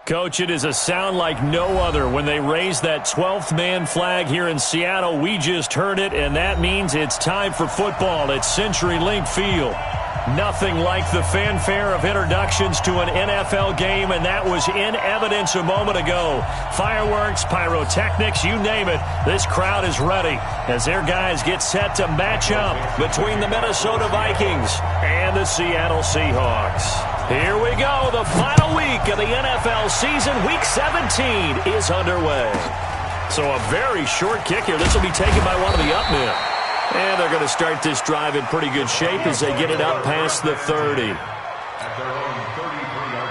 Coach, it is a sound like no other when they raise that 12th man flag here in Seattle. We just heard it, and that means it's time for football at CenturyLink Field. Nothing like the fanfare of introductions to an NFL game, and that was in evidence a moment ago. Fireworks, pyrotechnics, you name it. This crowd is ready as their guys get set to match up between the Minnesota Vikings and the Seattle Seahawks. Here we go. The final week of the NFL season, Week 17, is underway. So a very short kick here. This will be taken by one of the up men. And they're going to start this drive in pretty good shape as they get it up past the 30. At their own 33-yard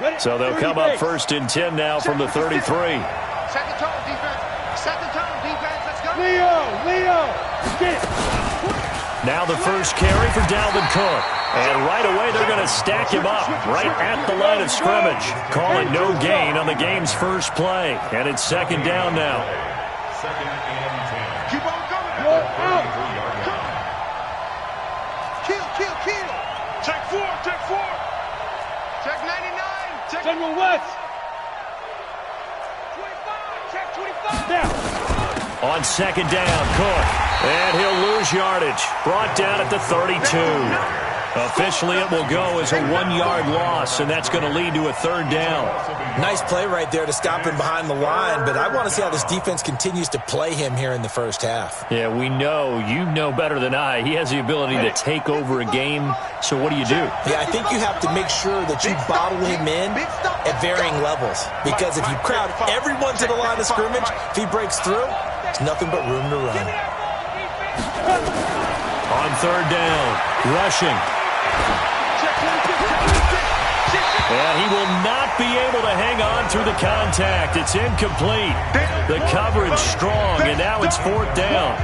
line. So they'll come up first and 10 now from the 33. Set the tone, defense. Set the tone, defense. Let's go. Leo. Now the first carry for Dalvin Cook. And right away they're going to stack him up right at the line of scrimmage. Call it no gain on the game's first play. And it's second down now. Second and 10. Keep on coming. Kill. Check 4. Check 99. Check General West. 25. Check 25. Down. On second down, Cook. And he'll lose yardage. Brought down at the 32. Officially, it will go as a 1-yard loss, and that's going to lead to a third down. Nice play right there to stop him behind the line, but I want to see how this defense continues to play him here in the first half. Yeah, we know. You know better than I. He has the ability to take over a game, so what do you do? Yeah, I think you have to make sure that you bottle him in at varying levels, because if you crowd everyone to the line of scrimmage, if he breaks through, there's nothing but room to run. On third down, rushing. And he will not be able to hang on through the contact. It's incomplete. The coverage strong, and now it's fourth down.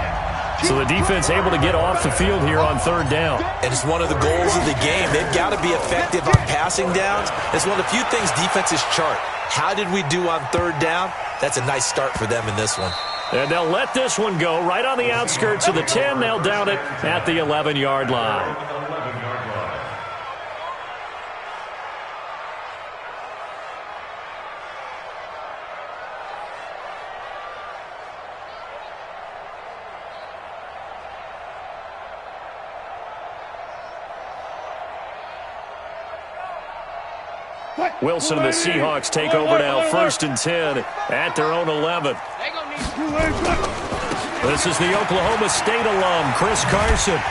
So the defense able to get off the field here on third down. And it's one of the goals of the game. They've got to be effective on passing downs. It's one of the few things defenses chart. How did we do on third down? That's a nice start for them in this one. And they'll let this one go right on the outskirts of the 10. They'll down it at the 11-yard line. Wilson and the Seahawks take over now, first and 10 at their own 11. This is the Oklahoma State alum, Chris Carson.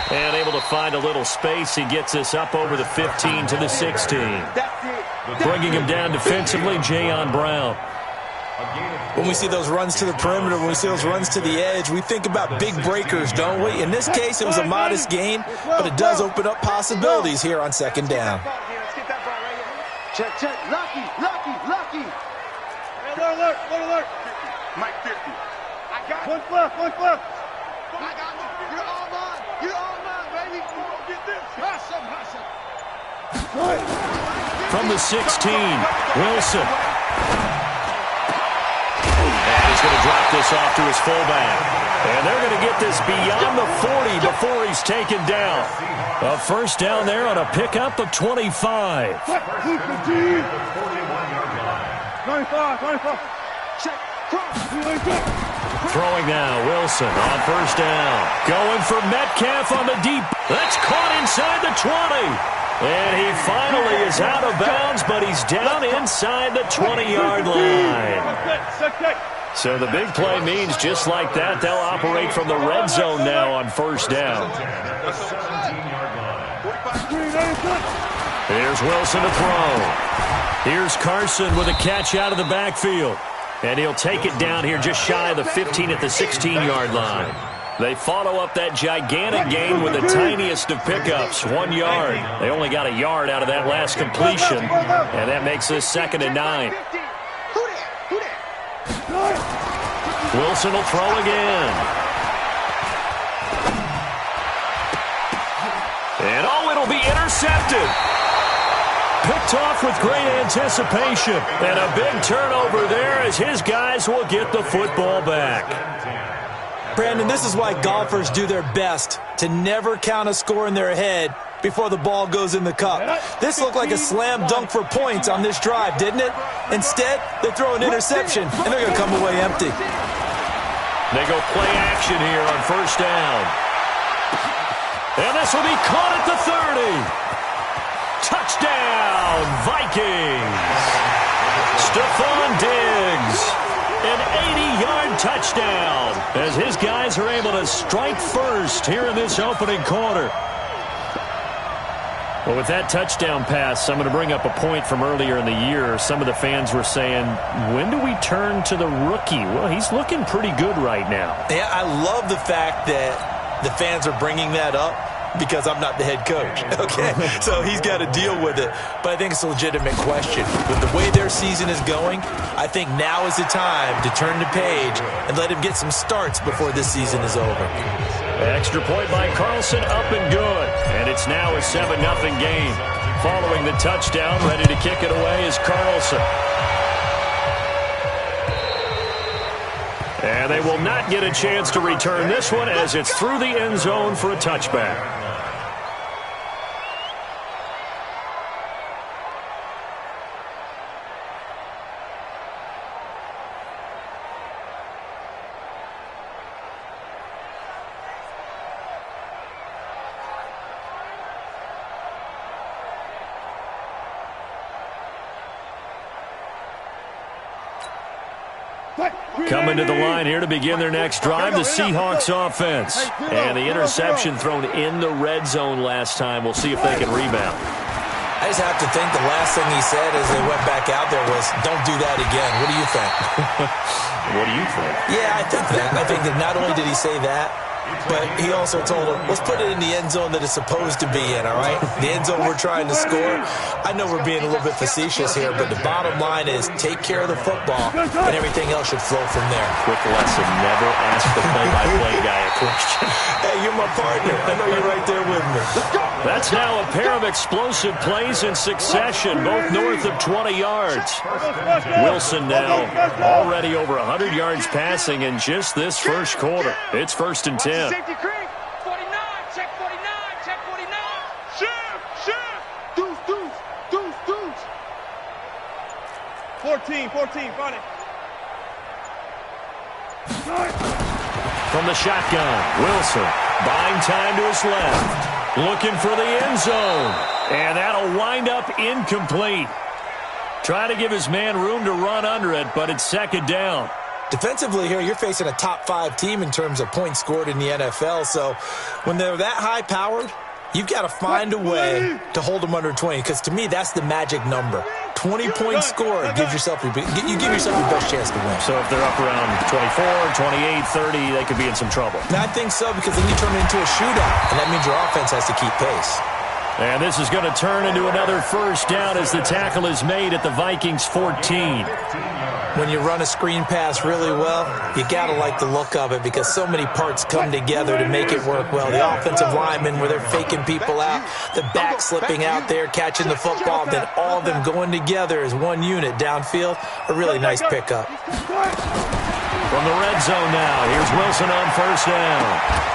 And able to find a little space. He gets this up over the 15 to the 16. Bringing him down defensively, Jayon Brown. When we see those runs to the perimeter, when we see those runs to the edge, we think about big breakers, don't we? In this case, it was a modest gain, but it does open up possibilities here on second down. Check. Lucky. Alert. Mike 50. I got One flip. I got you. You're all mine, baby. Get this. Hustle. From the 16, Wilson. And he's going to drop this off to his fullback. And they're going to get this beyond the 40 before he's taken down. A first down there on a pickup of 25. 95. Check. Cross. Throwing now, Wilson on first down. Going for Metcalf on the deep. That's caught inside the 20. And he finally is out of bounds, but he's down inside the 20-yard line. So the big play means just like that, they'll operate from the red zone now on first down. Here's Wilson to throw. Here's Carson with a catch out of the backfield. And he'll take it down here just shy of the 15 at the 16-yard line. They follow up that gigantic gain with the tiniest of pickups, 1 yard. They only got a yard out of that last completion, and that makes this second and 9. Wilson will throw again. And it'll be intercepted. Picked off with great anticipation. And a big turnover there as his guys will get the football back. Brandon, this is why golfers do their best to never count a score in their head before the ball goes in the cup. This looked like a slam dunk for points on this drive, didn't it? Instead, they throw an interception, and they're going to come away empty. They go play action here on first down. And this will be caught at the 30. Touchdown, Vikings. Stephon Diggs. An 80-yard touchdown as his guys are able to strike first here in this opening quarter. Well, with that touchdown pass, I'm going to bring up a point from earlier in the year. Some of the fans were saying, when do we turn to the rookie? Well, he's looking pretty good right now. Yeah, I love the fact that the fans are bringing that up because I'm not the head coach, okay? So he's got to deal with it. But I think it's a legitimate question. With the way their season is going, I think now is the time to turn the page and let him get some starts before this season is over. Extra point by Carlson, up and good. And it's now a 7-0 game. Following the touchdown, ready to kick it away is Carlson. And they will not get a chance to return this one as it's through the end zone for a touchback. Coming to the line here to begin their next drive, the Seahawks offense. And the interception thrown in the red zone last time. We'll see if they can rebound. I just have to think the last thing he said as they went back out there was, don't do that again. What do you think? What do you think? Yeah, I think that. I think that not only did he say that, but he also told him, let's put it in the end zone that it's supposed to be in, all right? The end zone we're trying to score. I know we're being a little bit facetious here, but the bottom line is take care of the football, and everything else should flow from there. Quick lesson, never ask the play-by-play guy a question. Hey, you're my partner. I know you're right there with me. That's now a pair of explosive plays in succession, both north of 20 yards. Wilson now already over 100 yards passing in just this first quarter. It's 1st and 10. Safety creek. 49. Check 49. Check 49. Shift. Deuce. 14, funny. From the shotgun, Wilson buying time to his left, looking for the end zone, and that'll wind up incomplete. Trying to give his man room to run under it, but it's 2nd down. Defensively here, you're facing a top 5 team in terms of points scored in the NFL. So when they're that high-powered, you've got to find a way to hold them under 20. Because to me, that's the magic number. 20-point score gives yourself you give yourself your best chance to win. So if they're up around 24, 28, 30, they could be in some trouble. And I think so, because then you turn it into a shootout, and that means your offense has to keep pace. And this is going to turn into another first down as the tackle is made at the Vikings 14. When you run a screen pass really well, you got to like the look of it because so many parts come together to make it work well. The offensive linemen, where they're faking people out, the back slipping out there, catching the football, then all of them going together as one unit downfield, a really nice pickup. From the red zone now, here's Wilson on first down.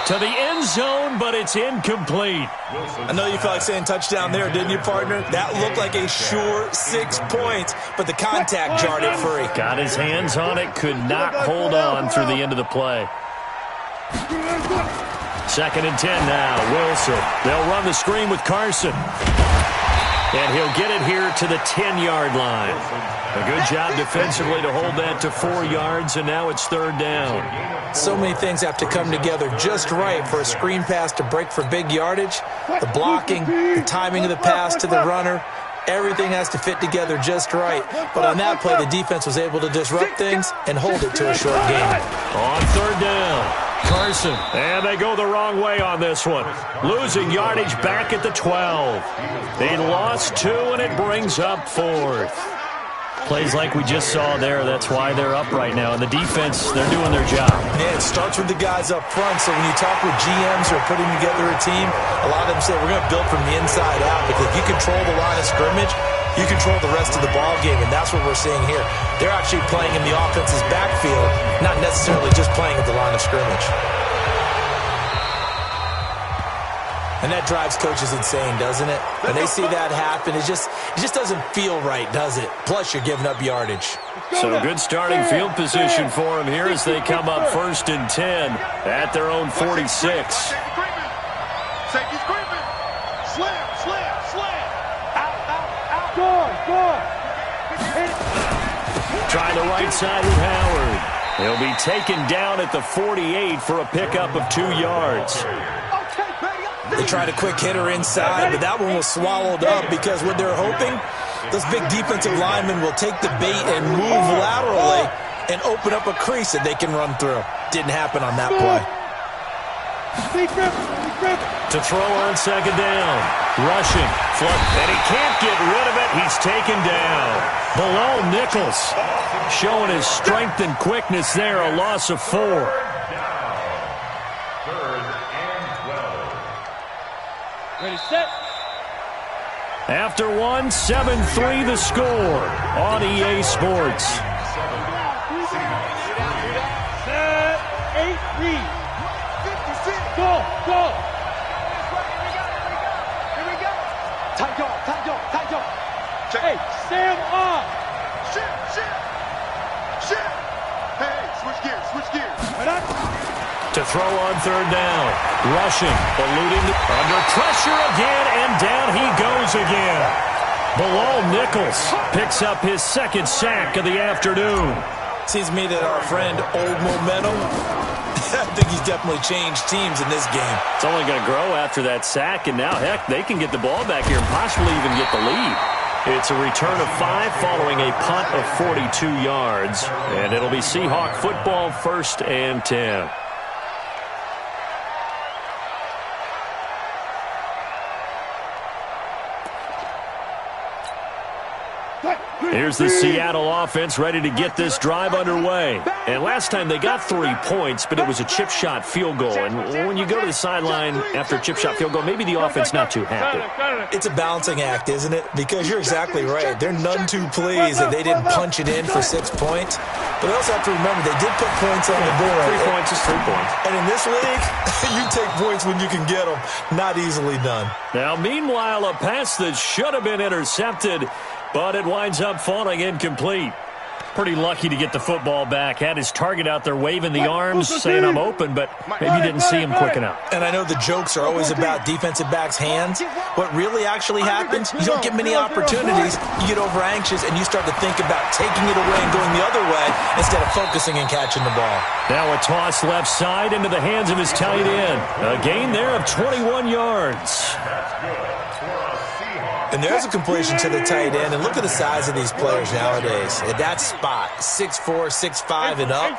To the end zone, but it's incomplete. I know you felt like saying touchdown there, didn't you, partner? That looked like a sure 6 points, but the contact jarred it free. Got his hands on it, could not hold on through the end of the play. 2nd and 10 now, Wilson. They'll run the screen with Carson. And he'll get it here to the 10-yard line. A good job defensively to hold that to 4 yards, and now it's 3rd down. So many things have to come together just right for a screen pass to break for big yardage. The blocking, the timing of the pass to the runner, everything has to fit together just right. But on that play, the defense was able to disrupt things and hold it to a short game. On 3rd down, Carson. And they go the wrong way on this one. Losing yardage back at the 12. They lost 2, and it brings up 4th. Plays like we just saw there, that's why they're up right now. And the defense, they're doing their job. Yeah, it starts with the guys up front. So when you talk with GMs who are putting together a team, a lot of them say, we're going to build from the inside out. Because if you control the line of scrimmage, you control the rest of the ball game. And that's what we're seeing here. They're actually playing in the offense's backfield, not necessarily just playing at the line of scrimmage. And that drives coaches insane, doesn't it? When they see that happen, it just doesn't feel right, does it? Plus, you're giving up yardage. So good starting field position for them here as they come up 1st and 10 at their own 46. Safety's creeping. Slam. Out. Score. Trying the right side with Howard. He'll be taken down at the 48 for a pickup of 2 yards. They tried a quick hitter inside, but that one was swallowed up because what they're hoping, those big defensive linemen will take the bait and move laterally and open up a crease that they can run through. Didn't happen on that play. To throw on 2nd down. Rushing. And he can't get rid of it. He's taken down. Below Nichols. Showing his strength and quickness there. A loss of 4. 3rd and 12. Ready, set. After 1, 7-3 the score on EA Sports. Set. 8 read. Go. Here we go. Tight dog. Hey, Sam off. Shit. Hey, switch gears. To throw on 3rd down. Rushing. Eluding. Under pressure again. And down he goes again. Bilal Nichols picks up his 2nd sack of the afternoon. Seems to me that our friend Old Momentum, I think he's definitely changed teams in this game. It's only going to grow after that sack, and now, heck, they can get the ball back here and possibly even get the lead. It's a return of 5 following a punt of 42 yards, and it'll be Seahawk football 1st and 10. Here's the Seattle offense ready to get this drive underway. And last time they got 3 points, but it was a chip shot field goal. And when you go to the sideline after a chip shot field goal, maybe the offense not too happy. It's a balancing act, isn't it? Because you're exactly right. They're none too pleased that they didn't punch it in for 6 points. But they also have to remember they did put points on the board. 3 points is 3 points. And in this league, you take points when you can get them. Not easily done. Now, meanwhile, a pass that should have been intercepted, but it winds up falling incomplete. Pretty lucky to get the football back. Had his target out there waving the arms, saying I'm open, but maybe didn't see him quick enough. And I know the jokes are always about defensive backs' hands. What really actually happens, you don't get many opportunities. You get over anxious, and you start to think about taking it away and going the other way instead of focusing and catching the ball. Now a toss left side into the hands of his tight end. A gain there of 21 yards. And there's a completion to the tight end. And look at the size of these players nowadays. At that spot, 6'4", 6'5", and up.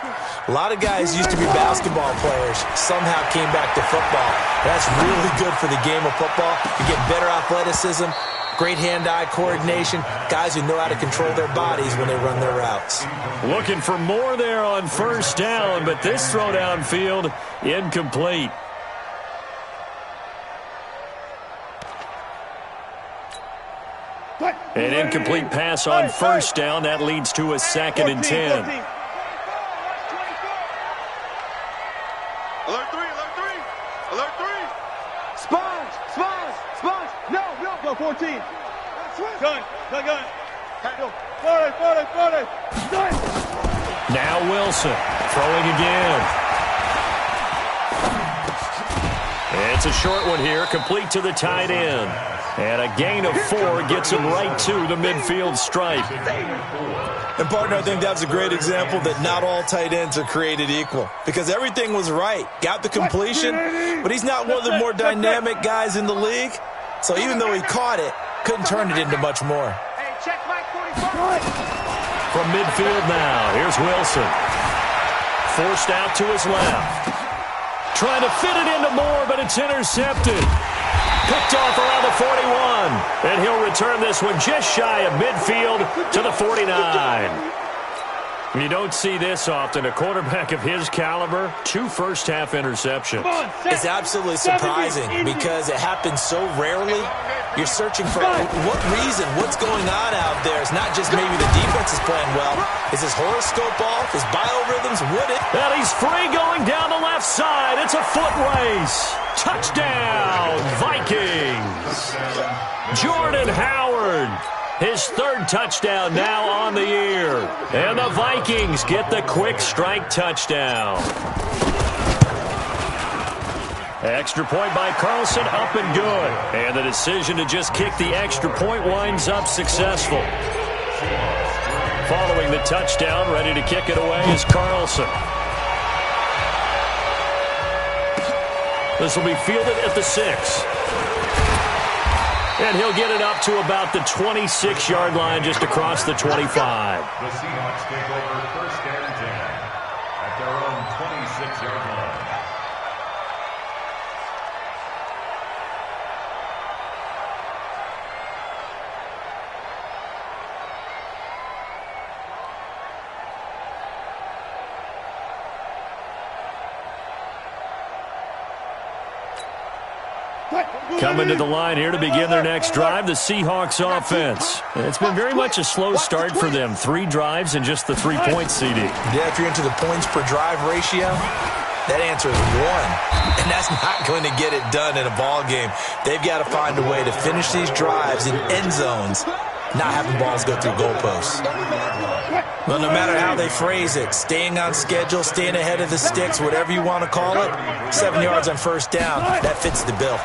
A lot of guys used to be basketball players. Somehow came back to football. That's really good for the game of football. You get better athleticism, great hand-eye coordination, guys who know how to control their bodies when they run their routes. Looking for more there on 1st down, but this throw downfield incomplete. An incomplete pass on 1st down. That leads to a 2nd and 10. Alert 3. Sponge. No. Go 14. Gun. 40. Now Wilson throwing again. It's a short one here, complete to the tight end. And a gain of 4 gets him right to the midfield stripe. And, partner, I think that's a great example that not all tight ends are created equal. Because everything was right. Got the completion, but he's not one of the more dynamic guys in the league. So even though he caught it, couldn't turn it into much more. Hey, check Mike 45. From midfield now, here's Wilson. Forced out to his left. Trying to fit it into Moore, but it's intercepted. Picked off around the 41. And he'll return this one just shy of midfield to the 49. You don't see this often. A quarterback of his caliber, 2 first-half interceptions. It's absolutely surprising because it happens so rarely. You're searching for what reason, what's going on out there. It's not just maybe the defense is playing well. Is his horoscope off? His biorhythms? Would it? And he's free going down the left side. It's a foot race. Touchdown, Vikings! Jordan Howard, his third touchdown now on the year. And the Vikings get the quick strike touchdown. Extra point by Carlson, up and good. And the decision to just kick the extra point winds up successful. Following the touchdown, ready to kick it away is Carlson. This will be fielded at the 6. And he'll get it up to about the 26-yard line, just across the 25. The Seahawks take over first and 10 at their own 26-yard line. Coming to the line here to begin their next drive, the Seahawks offense. It's been very much a slow start for them. 3 drives and just the 3-point CD. Yeah, if you're into the points per drive ratio, that answer is 1. And that's not going to get it done in a ball game. They've got to find a way to finish these drives in end zones, not having balls go through goalposts. Well, no matter how they phrase it, staying on schedule, staying ahead of the sticks, whatever you want to call it, 7 yards on first down, that fits the bill.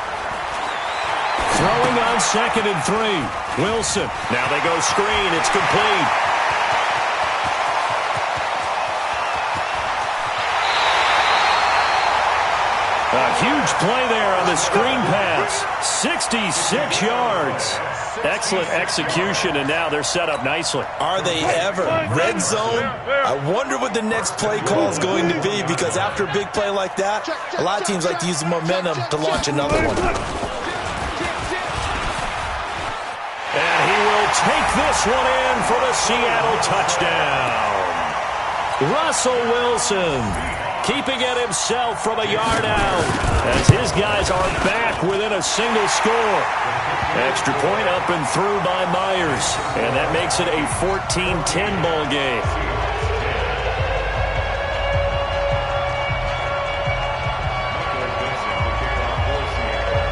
Throwing on 2nd and 3. Wilson. Now they go screen. It's complete. A huge play there on the screen pass. 66 yards. Excellent execution, and now they're set up nicely. Are they ever? Red zone? I wonder what the next play call is going to be, because after a big play like that, a lot of teams like to use the momentum to launch another one. And he will take this one in for the Seattle touchdown. Russell Wilson keeping it himself from a yard out as his guys are back within a single score. Extra point up and through by Myers. And that makes it a 14-10 ball game.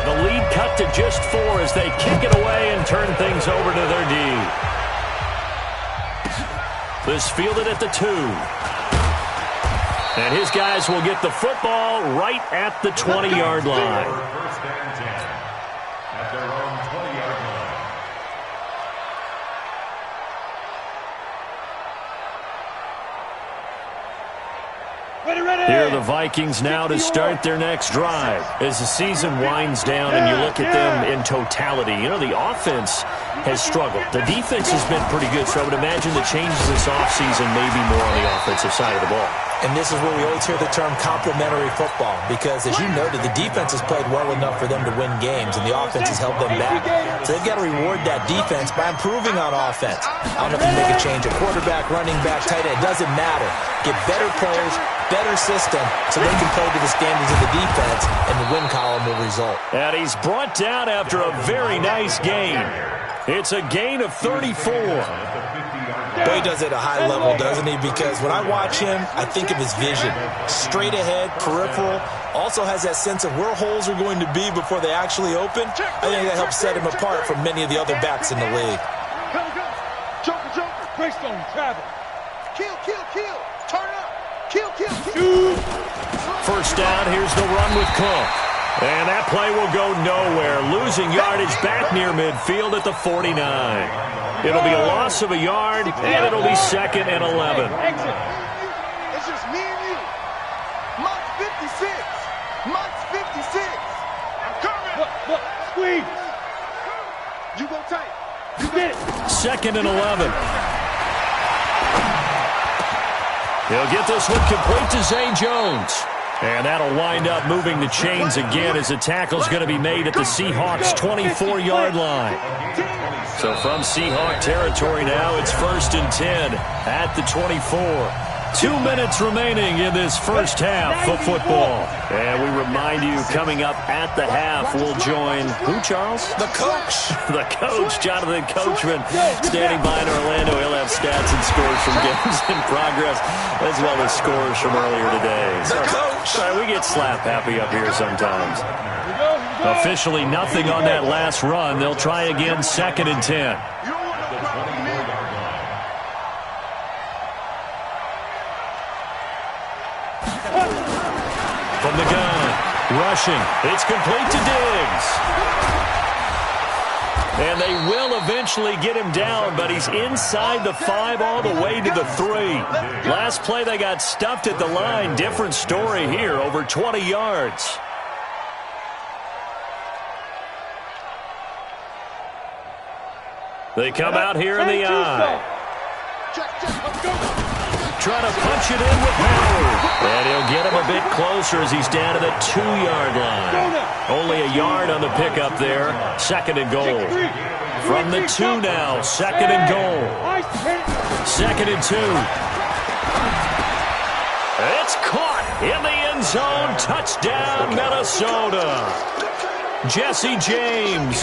The lead cut to just 4 as they kick it away and turn things over to their D. This fielded at the 2. And his guys will get the football right at the 20-yard line. First and 10 at their own 20-yard line. Here are the Vikings now to start their next drive. As the season winds down and you look at them in totality, you know, the offense has struggled. The defense has been pretty good, so I would imagine the changes this offseason may be more on the offensive side of the ball. And this is where we always hear the term complementary football, because, as you noted, the defense has played well enough for them to win games, and the offense has held them back. So they've got to reward that defense by improving on offense. I don't know if you make a change at quarterback, running back, tight end. It doesn't matter. Get better players, better system, so they can play to the standards of the defense, and the win column will result. And he's brought down after a very nice gain. It's a gain of 34. Boy, he does it at a high level, doesn't he? Because when I watch him, I think of his vision. Straight ahead, peripheral. Also has that sense of where holes are going to be before they actually open. I think that helps set him apart from many of the other backs in the league. Joker. Greystone, travel. Kill. Turn up. Kill. First down, here's the run with Cook. And that play will go nowhere. Losing yardage back near midfield at the 49. It'll be a loss of a yard, and it'll be 2nd and 11. It's just me and you. Month 56. I'm coming. Look, squeeze. You go tight. You get it. 2nd and 11. He'll get this one complete to Zay Jones. And that'll wind up moving the chains again as the tackle's going to be made at the Seahawks' 24-yard line. So from Seahawk territory now, it's 1st and 10 at the 24. 2 minutes remaining in this first half of football. And we remind you, coming up at the half, we'll join who, Charles? The coach. The coach, Jonathan Coachman, standing by in Orlando. He'll have stats and scores from games in progress, as well as scores from earlier today. The coach. Sorry, we get slap happy up here sometimes. Officially nothing on that last run. They'll try again, 2nd and 10. From the gun, rushing. It's complete to Diggs. And they will eventually get him down, but he's inside the 5 all the way to the 3. Last play, they got stuffed at the line. Different story here, over 20 yards. They come out here in the eye. Trying to punch it in with Howard. And he'll get him a bit closer as he's down to the 2-yard line. Only a yard on the pickup there. 2nd and goal. From the 2 now. 2nd and goal. 2nd and 2. It's caught in the end zone. Touchdown, Minnesota. Jesse James,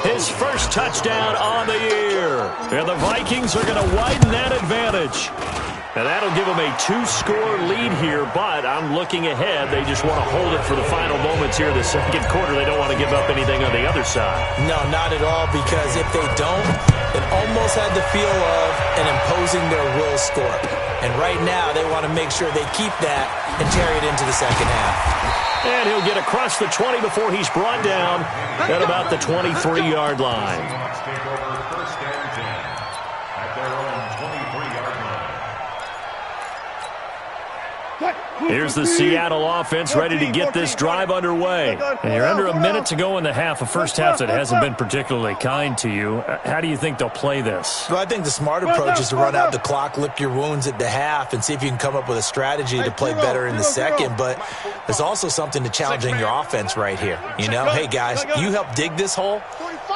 his first touchdown on the year. And the Vikings are going to widen that advantage. And that'll give them a 2-score lead here, but I'm looking ahead. They just want to hold it for the final moments here in the second quarter. They don't want to give up anything on the other side. No, not at all, because if they don't, it almost had the feel of an imposing their will score. And right now, they want to make sure they keep that and carry it into the second half. And he'll get across the 20 before he's brought down at about the 23-yard line. Take over 1st and 10 at their own 23-yard line. Here's the Seattle offense ready to get this drive underway. And you're under a minute to go in the half, a first half that hasn't been particularly kind to you. How do you think they'll play this? Well, I think the smart approach is to run out the clock, lick your wounds at the half, and see if you can come up with a strategy to play better in the second. But there's also something to challenging your offense right here. You know, hey, guys, you help dig this hole.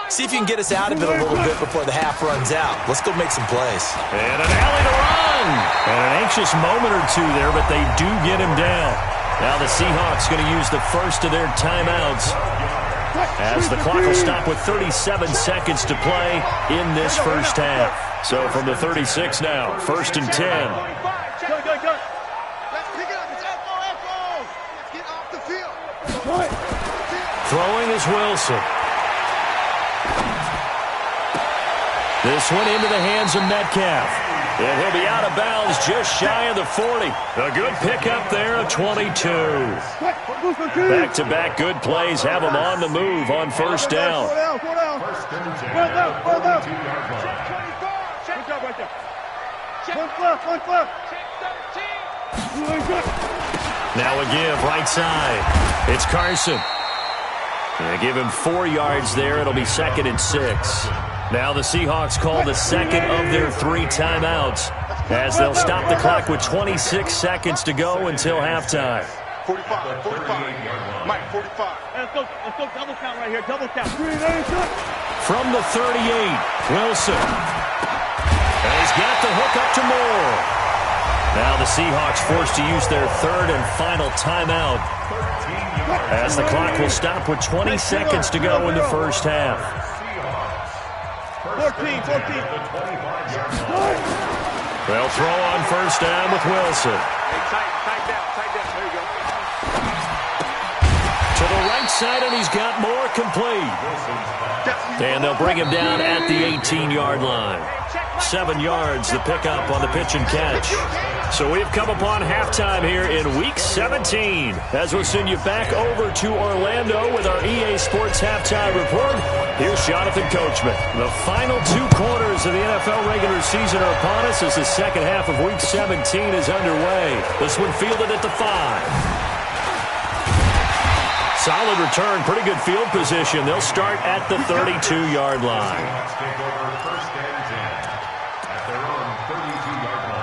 See if you can get us out of it a little bit before the half runs out. Let's go make some plays. And an alley to run. And an anxious moment or two there, but they do get him down. Now the Seahawks going to use the first of their timeouts as the clock will stop with 37 seconds to play in this first half. So from the 36 now, 1st and 10. Let's pick it up. It's F.O. Let's get off the field. Throwing is Wilson. This one into the hands of Metcalf. And he'll be out of bounds just shy of the 40. A good pickup there of 22. Back-to-back good plays have him on the move on 1st down. Now a give right side. It's Carson. They give him 4 yards there. It'll be 2nd and 6. Now the Seahawks call the second of their 3 timeouts as they'll stop the clock with 26 seconds to go until halftime. 45. Mike, 45. Let's go double count right here. Double count. From the 38, Wilson. And he's got the hook up to Moore. Now the Seahawks forced to use their 3rd and final timeout as the clock will stop with 20 seconds to go in the first half. 14. They'll throw on 1st down with Wilson. Tight down. There you go. To the right side, and he's got more complete. And they'll bring him down at the 18-yard line. 7 yards, the pickup on the pitch and catch. So we've come upon halftime here in Week 17. As we'll send you back over to Orlando with our EA Sports Halftime Report, here's Jonathan Coachman. The final 2 quarters of the NFL regular season are upon us as the second half of Week 17 is underway. This one fielded at the 5. Solid return, pretty good field position. They'll start at the 32-yard line. Take over 1st and 10 at their own 32-yard line.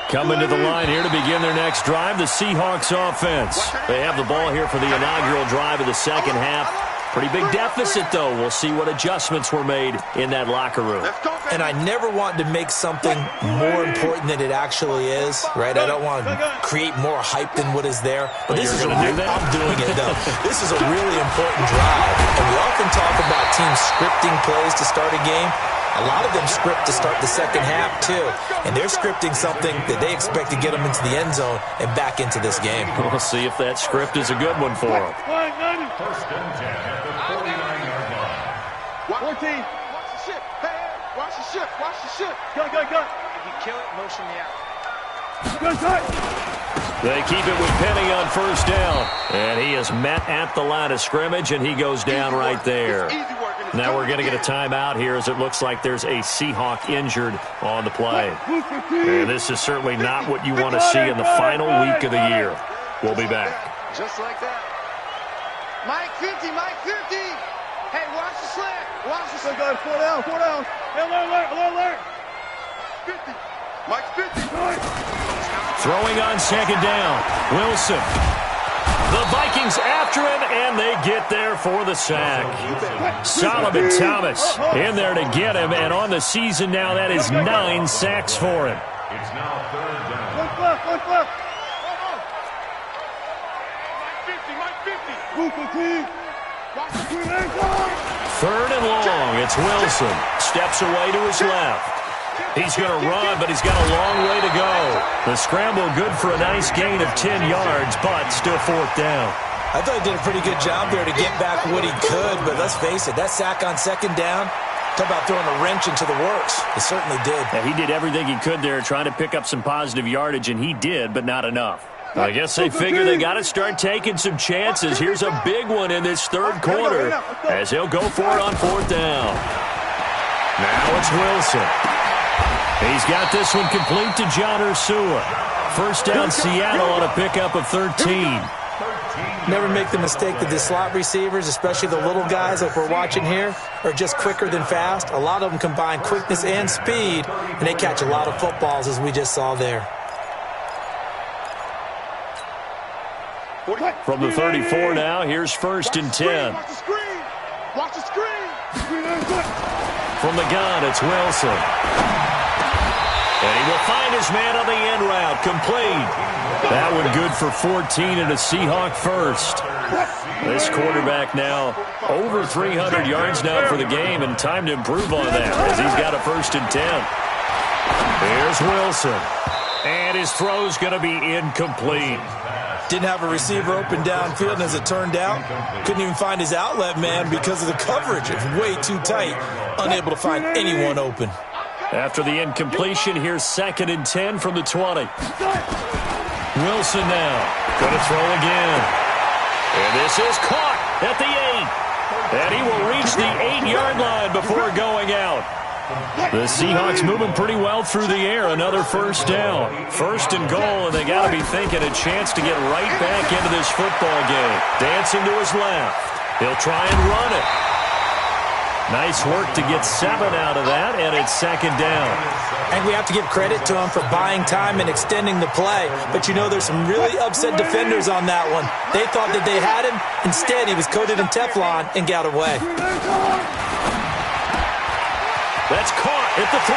Coming to the line here to begin their next drive, the Seahawks offense. They have the ball here for the inaugural drive of the second half. Pretty big deficit, though. We'll see what adjustments were made in that locker room. And I never want to make something more important than it actually is, right? I don't want to create more hype than what is there. But this is going to do that? I'm doing it, though. This is a really important drive. And we often talk about teams scripting plays to start a game. A lot of them script to start the second half, too. And they're scripting something that they expect to get them into the end zone and back into this game. We'll see if that script is a good one for them. First and 10 at the 49-yard line. 14. Watch the ship. Hey, watch the ship. Watch the ship. Go. If you kill it, motion me out. Go, tight. They keep it with Penny on first down. And he is met at the line of scrimmage, and he goes down right there. Now we're going to get a timeout here as it looks like there's a Seahawk injured on the play. And this is certainly not what you want to see in the final week of the year. We'll be back. Just like that. Mike 50, Mike 50. Hey, watch the slant. Watch the slant. Go, 4 down. Alert. 50. Mike 50. Throwing on second down. Wilson. The Vikings after him, and they get there for the sack. Solomon Thomas in there to get him, and on the season now, that is 9 sacks for him. It's now third down. One left. Mike 50. Watch the screen. Third and long. It's Wilson. Steps away to his left. He's going to run, but he's got a long way to go. The scramble good for a nice gain of 10 yards, but still fourth down. I thought he did a pretty good job there to get back what he could, but let's face it, that sack on second down, talk about throwing a wrench into the works. It certainly did. Yeah, he did everything he could there trying to pick up some positive yardage, and he did, but not enough. I guess they figure they got to start taking some chances. Here's a big one in this third quarter as he'll go for it on fourth down. Now it's Wilson. He's got this one complete to John Ursua. First down Seattle on a pickup of 13. Never make the mistake that the slot receivers, especially the little guys like we're watching here, are just quicker than fast. A lot of them combine quickness and speed, and they catch a lot of footballs, as we just saw there. From the 34 now, here's first and 10. Watch the screen. Watch the screen. From the gun, it's Wilson. And he will find his man on the end route. Complete. That one good for 14 and a Seahawk first. This quarterback now over 300 yards now for the game, and time to improve on that as he's got a first and 10. Here's Wilson. And his throw's going to be incomplete. Didn't have a receiver open downfield, and as it turned out, couldn't even find his outlet man because of the coverage. It's way too tight, unable to find anyone open. After the incompletion, here's second and 10 from the 20. Wilson now going to throw again. And this is caught at the 8. And he will reach the 8-yard line before going out. The Seahawks moving pretty well through the air. Another first down. First and goal, and they got to be thinking a chance to get right back into this football game. Dancing to his left. He'll try and run it. Nice work to get 7 out of that, and it's second down. And we have to give credit to him for buying time and extending the play. But you know there's some really upset defenders on that one. They thought that they had him. Instead, he was coated in Teflon and got away. That's caught at the 3.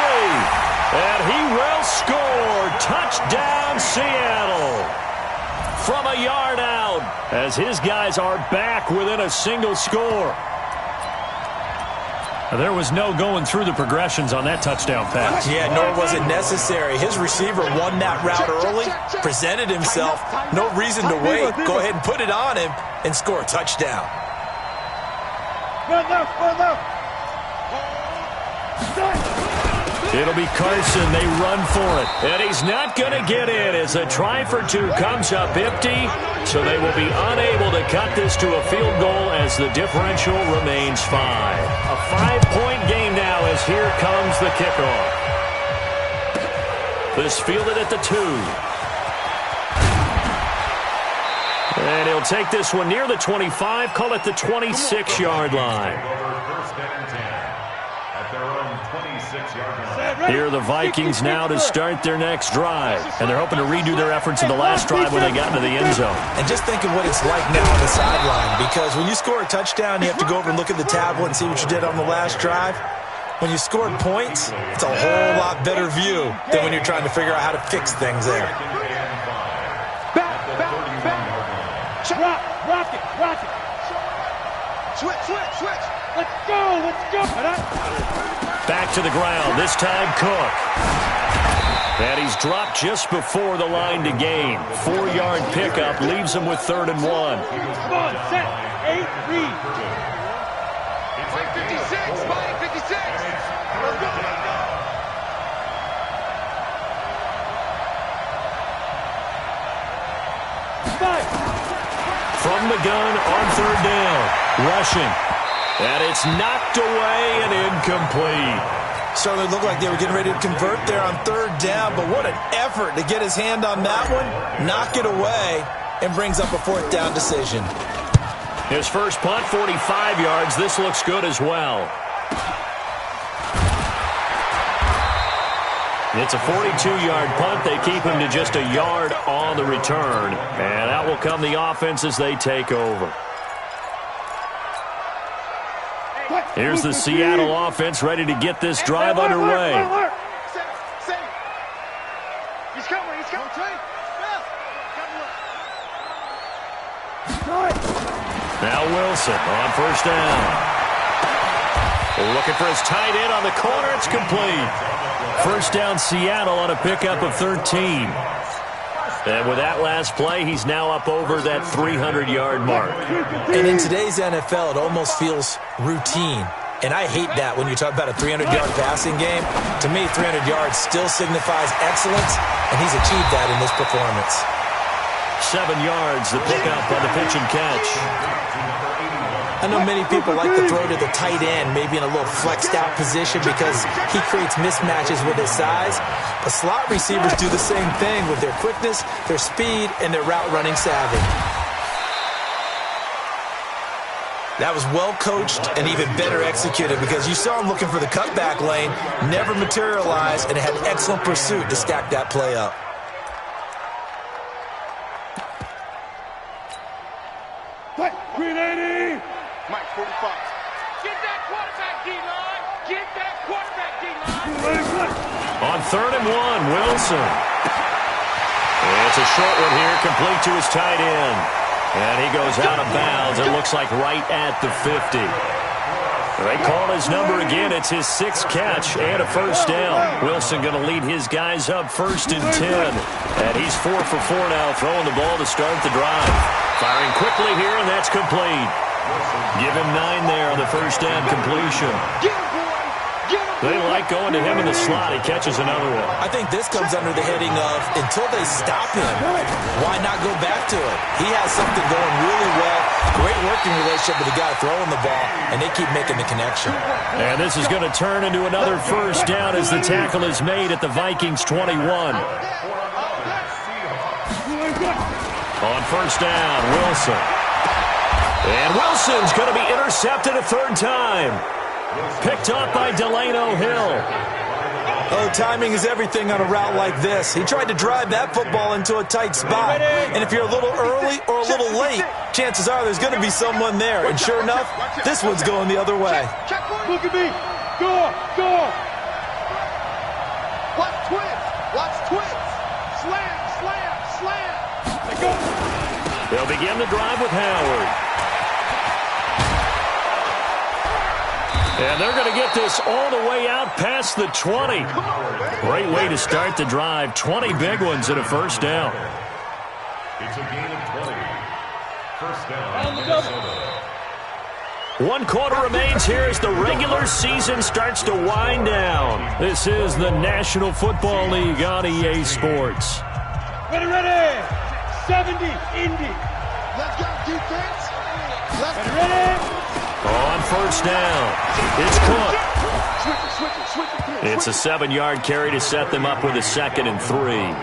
And he will score. Touchdown, Seattle. From a yard out, as his guys are back within a single score. There was no going through the progressions on that touchdown pass. Yeah, nor was it necessary. His receiver won that route early, presented himself. No reason to wait. Go ahead and put it on him and score a touchdown. Run left. It'll be Carson. They run for it. And he's not going to get in as a try for 2 comes up empty. So they will be unable to cut this to a field goal as the differential remains 5. A 5-point game now as here comes the kickoff. This fielded at the 2. And he'll take this one near the 25, call it the 26-yard line. First and 10 at their their own 26-yard line. Here are the Vikings now to start their next drive. And they're hoping to redo their efforts in the last drive when they got into the end zone. And just think of what it's like now on the sideline, because when you score a touchdown, you have to go over and look at the tablet and see what you did on the last drive. When you scored points, it's a whole lot better view than when you're trying to figure out how to fix things there. Rock it. Switch. Let's go. Back to the ground, this time Cook. And he's dropped just before the line to gain. 4-yard pickup leaves him with 3rd and 1. Come on, set. 8, read. Mike 56, Mike 56. Let's go. From the gun on 3rd down. Rushing. And it's knocked away and incomplete. Certainly looked like they were getting ready to convert there on 3rd down, but what an effort to get his hand on that one, knock it away, and brings up a 4th down decision. His first punt, 45 yards. This looks good as well. It's a 42-yard punt. They keep him to just a yard on the return. And out will come the offense as they take over. Here's the Seattle offense ready to get this drive underway. He's coming. Now Wilson on 1st down. Looking for his tight end on the corner. It's complete. 1st down Seattle on a pickup of 13. And with that last play, he's now up over that 300-yard mark. And in today's NFL, it almost feels routine. And I hate that when you talk about a 300-yard passing game. To me, 300 yards still signifies excellence, and he's achieved that in this performance. 7 yards, the pickup on the pitch and catch. I know many people like to throw to the tight end, maybe in a little flexed out position because he creates mismatches with his size. But slot receivers do the same thing with their quickness, their speed, and their route running savvy. That was well coached and even better executed because you saw him looking for the cutback lane, never materialized, and had excellent pursuit to stack that play up. Green 80. Mike 45. Get that quarterback D-line. Get that quarterback D-line. On 3rd and 1, Wilson. It's a short one here, complete to his tight end. And he goes out of bounds. It looks like right at the 50. They call his number again. It's his 6th catch and a 1st down. Wilson going to lead his guys up 1st and 10. And he's 4 for 4 now, throwing the ball to start the drive. Firing quickly here, and that's complete. Give him 9 there on the 1st down completion. They like going to him in the slot. He catches another one. I think this comes under the heading of until they stop him, why not go back to it? He has something going really well. Great working relationship with the guy throwing the ball, and they keep making the connection. And this is going to turn into another 1st down as the tackle is made at the Vikings 21. On 1st down, Wilson. And Wilson's going to be intercepted a 3rd time. Picked up by Delano Hill. Oh, timing is everything on a route like this. He tried to drive that football into a tight spot. And if you're a little early or a little late, chances are there's going to be someone there. And sure enough, this one's going the other way. Look at me. Go. Watch twins. Slam. Let go. They'll begin the drive with Howard. And they're going to get this all the way out past the 20. Great way to start the drive. 20 big ones and a 1st down. It's a gain of 20. 1st down, Minnesota. 1 quarter remains here as the regular season starts to wind down. This is the National Football League on EA Sports. Ready. 70, Indy. Let's go, defense. Ready. On 1st down, it's Cook. Switch it. It's a 7-yard carry to set them up with a 2nd and 3.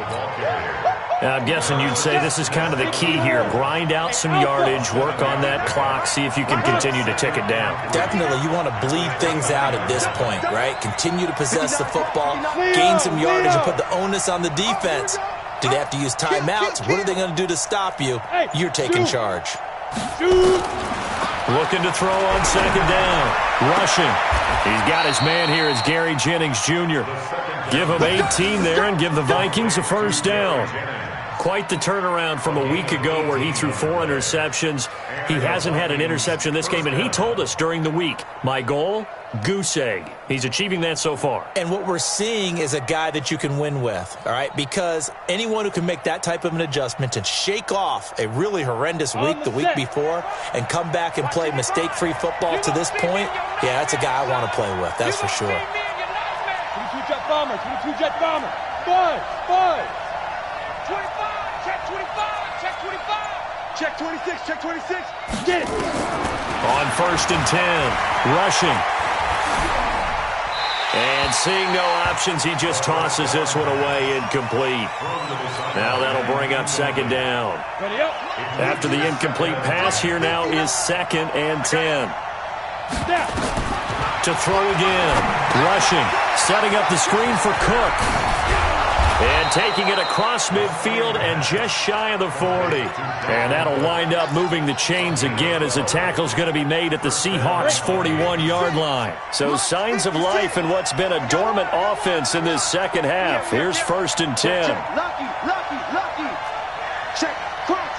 I'm guessing you'd say this is kind of the key here. Grind out some yardage, work on that clock, see if you can continue to tick it down. Definitely, you want to bleed things out at this point, right? Continue to possess the football, gain some yardage, and put the onus on the defense. Do they have to use timeouts? What are they going to do to stop you? You're taking charge. Looking to throw on second down. Rushing. He's got his man here as Gary Jennings Jr. Give him 18 there and give the Vikings a first down. Quite the turnaround from a week ago where he threw 4 interceptions. He hasn't had an interception this game, and he told us during the week, my goal, goose egg. He's achieving that so far. And what we're seeing is a guy that you can win with, all right? Because anyone who can make that type of an adjustment and shake off a really horrendous week the week before and come back and play mistake-free football to this point, yeah, that's a guy I want to play with, that's for sure. 22-jet bomber, 22-jet bomber. 5. 25, check 25, check 25. Check 26, check 26. Get it. On first and 10, rushing. And seeing no options, he just tosses this one away, incomplete. Now that'll bring up second down. Ready up. After the incomplete pass, here now is second and 10. Snap. To throw again, rushing, setting up the screen for Cook. And taking it across midfield and just shy of the 40. And that'll wind up moving the chains again as the tackle's going to be made at the Seahawks' 41-yard line. So signs of life in what's been a dormant offense in this second half. Here's first and 10. Lucky. Check, crunch.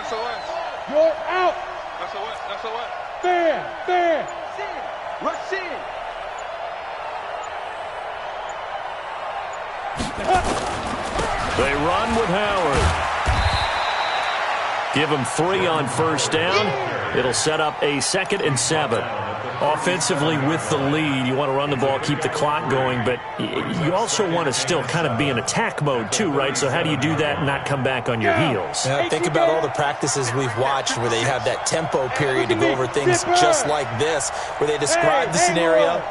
SOS. You're out. SOS. Fair. Rush in. They run with Howard. Give him 3 on first down. It'll set up a 2nd and 7. Offensively with the lead, you want to run the ball, keep the clock going, but you also want to still kind of be in attack mode too, right? So how do you do that and not come back on your heels? Yeah, think about all the practices we've watched where they have that tempo period to go over things just like this, where they describe the scenario,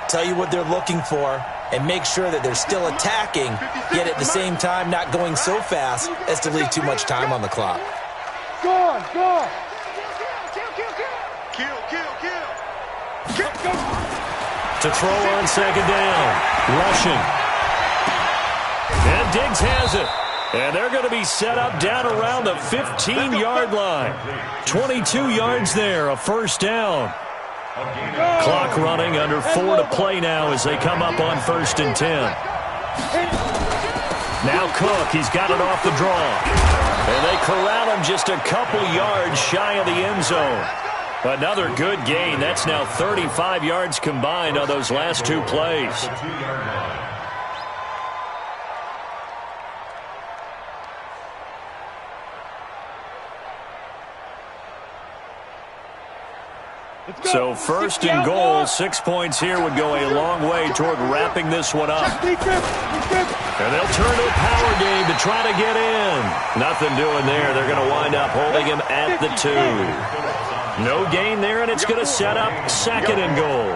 tell you what they're looking for, and make sure that they're still attacking, yet at the same time not going so fast as to leave too much time on the clock. Go. Kill. To throw on second down. Rushing. And Diggs has it. And they're going to be set up down around the 15-yard line. 22 yards there, a first down. Clock running, under 4 to play now as they come up on first and 10. Now Cook, he's got it off the draw. And they corral him just a couple yards shy of the end zone. Another good gain. That's now 35 yards combined on those last 2 plays. So first and goal, 6 points here would go a long way toward wrapping this one up. And they'll turn to a power game to try to get in. Nothing doing there. They're going to wind up holding him at the 2. No gain there, and it's going to set up 2nd and goal.